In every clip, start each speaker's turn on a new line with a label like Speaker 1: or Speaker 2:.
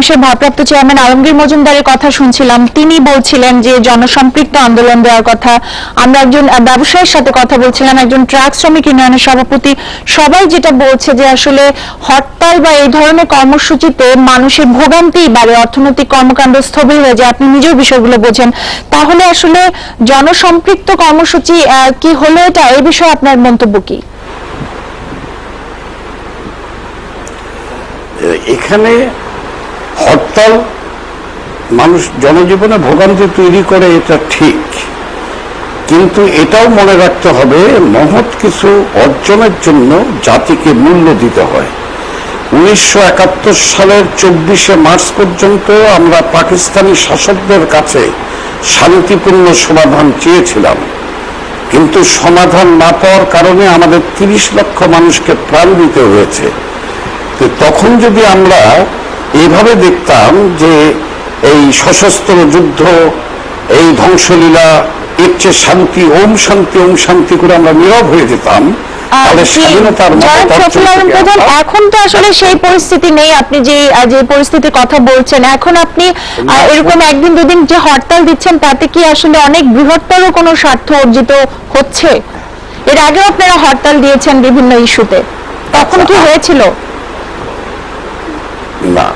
Speaker 1: একাংশের ভারপ্রাপ্ত চেয়ারম্যান আলমগীর মজুমদারের কথা শুনছিলাম। তিনি বলছিলেন যে জনসম্পৃক্ত আন্দোলন দেওয়ার কথা। আমরা একজন ব্যবসায়ীর সাথে কথা বলছিলাম, একজন ট্রাক শ্রমিক ইউনিয়নের সভাপতি। সবাই যেটা বলছে যে আসলে হরতাল বা এই ধরনের কর্মসূচিতে মানুষের ভোগান্তি বাড়ে, অর্থনৈতিক কর্মকাণ্ড স্থবির হয়ে যায়। আপনি নিজেও বিষয়গুলো বোঝেন। তাহলে আসলে জনসম্পৃক্ত কর্মসূচি কি হলো এটা, এই বিষয়ে আপনার মন্তব্য কি?
Speaker 2: এখানে হরতাল মানুষ জনজীবনে ভোগান্তি তৈরি করে, এটা ঠিক, কিন্তু এটাও মনে রাখতে হবে মহৎ কিছু অর্জনের জন্য জাতিকে মূল্য দিতে হয়। 1971 সালের 24শে মার্চ পর্যন্ত আমরা পাকিস্তানি শাসকদের কাছে শান্তিপূর্ণ সমাধান চেয়েছিলাম, কিন্তু সমাধান না পাওয়ার কারণে আমাদের 30 লক্ষ মানুষকে প্রাণ দিতে হয়েছে। তখন যদি আমরা এইভাবে দেখতাম যে এই সশস্ত্র যুদ্ধ, এই ধ্বংসলীলা, এর চেয়ে শান্তি, ওম শান্তি ওম শান্তি করে আমরা নীরব হয়ে যেতাম, তাহলে স্বাধীনতার
Speaker 1: এখন তো আসলে সেই পরিস্থিতি নেই। আপনি যে পরিস্থিতির কথা বলছেন, এখন আপনি এরকম একদিন দুদিন যে হরতাল দিচ্ছেন, তাতে কি আসলে অনেক বৃহত্তর কোনো স্বার্থ অর্জিত হচ্ছে? এর আগেও আপনারা হরতাল দিয়েছেন বিভিন্ন ইস্যুতে, তখন কি হয়েছিল?
Speaker 2: না,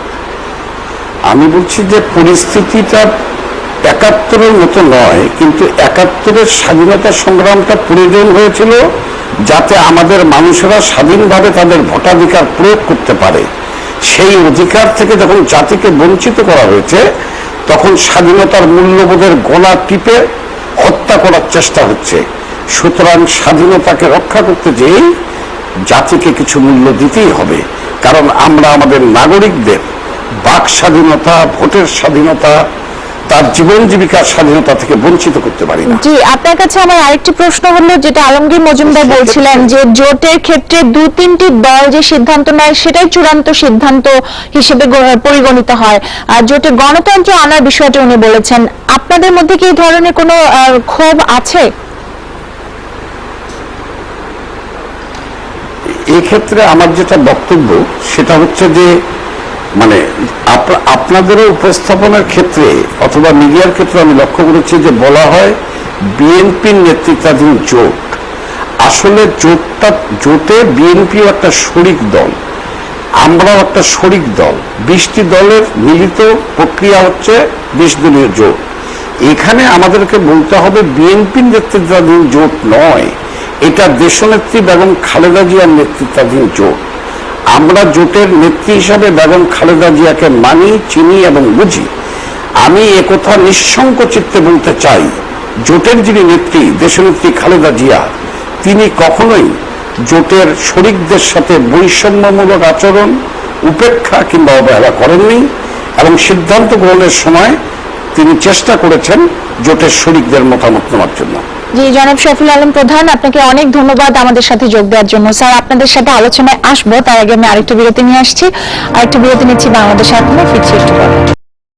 Speaker 2: আমি বলছি যে পরিস্থিতিটা 71-এর মতো নয়, কিন্তু 71-এর স্বাধীনতা সংগ্রামটা প্রয়োজন হয়েছিল যাতে আমাদের মানুষেরা স্বাধীনভাবে তাদের ভোটাধিকার প্রয়োগ করতে পারে। সেই অধিকার থেকে যখন জাতিকে বঞ্চিত করা হয়েছে, তখন স্বাধীনতার মূল্যবোধের গলা টিপে হত্যা করার চেষ্টা হচ্ছে। সুতরাং স্বাধীনতাকে রক্ষা করতে যেয়ে জাতিকে কিছু মূল্য দিতেই হবে, কারণ আমরা আমাদের নাগরিকদের বাক স্বাধীনতা, ভোটের স্বাধীনতা, তার জীবন জীবিকার স্বাধীনতা থেকে বঞ্চিত করতে পারি না।
Speaker 1: জি, আপনার কাছে আমার আরেকটি প্রশ্ন হলো, যেটা আলমগীর মজুমদার বলছিলেন যে জোটের ক্ষেত্রে 2-3টি দল যে সিদ্ধান্ত নেয় সেটাই চূড়ান্ত সিদ্ধান্ত হিসেবে পরিগণিত হয়, আর জোটে গণতন্ত্র আনার বিষয়টা উনি বলেছেন। আপনাদের মধ্যে কি এই ধরনের কোনো ক্ষোভ আছে?
Speaker 2: এই ক্ষেত্রে আমার যেটা বক্তব্য সেটা হচ্ছে যে মানে আপনাদেরও উপস্থাপনের ক্ষেত্রে অথবা মিডিয়ার ক্ষেত্রে আমি লক্ষ্য করেছি যে বলা হয় বিএনপির নেতৃত্বাধীন জোট। আসলে জোটে বিএনপিও একটা শরিক দল, আমরাও একটা শরিক দল। 20টি দলের মিলিত প্রক্রিয়া হচ্ছে 20 দলীয় জোট। এখানে আমাদেরকে বলতে হবে বিএনপির নেতৃত্বাধীন জোট নয়, এটা দেশনেত্রী বেগম খালেদা জিয়ার নেতৃত্বাধীন জোট। আমরা জোটের নেত্রী হিসাবে বেগম খালেদা জিয়াকে মানি, চিনি এবং বুঝি। আমি একথা নিঃসংকোচিত্তে বলতে চাই, জোটের যিনি নেত্রী, দেশনেত্রী খালেদা জিয়া, তিনি কখনোই জোটের শরিকদের সাথে বৈষম্যমূলক আচরণ, উপেক্ষা কিংবা অবহেলা করেননি, এবং সিদ্ধান্ত গ্রহণের সময় তিনি চেষ্টা করেছেন জোটের শরিকদের মতামত নেওয়ার জন্য।
Speaker 1: জি, জনাব শফিউল আলম প্রধান, আপনাকে অনেক ধন্যবাদ আমাদের সাথে যোগ দেওয়ার জন্য। স্যার, আপনাদের সাথে আলোচনায় আসবো, তার আগে আমি আরেকটু বিরতি নিয়ে আসছি। আরেকটু বিরতি নিচ্ছি, বাংলাদেশ এখন ফিরছি একটু পরে।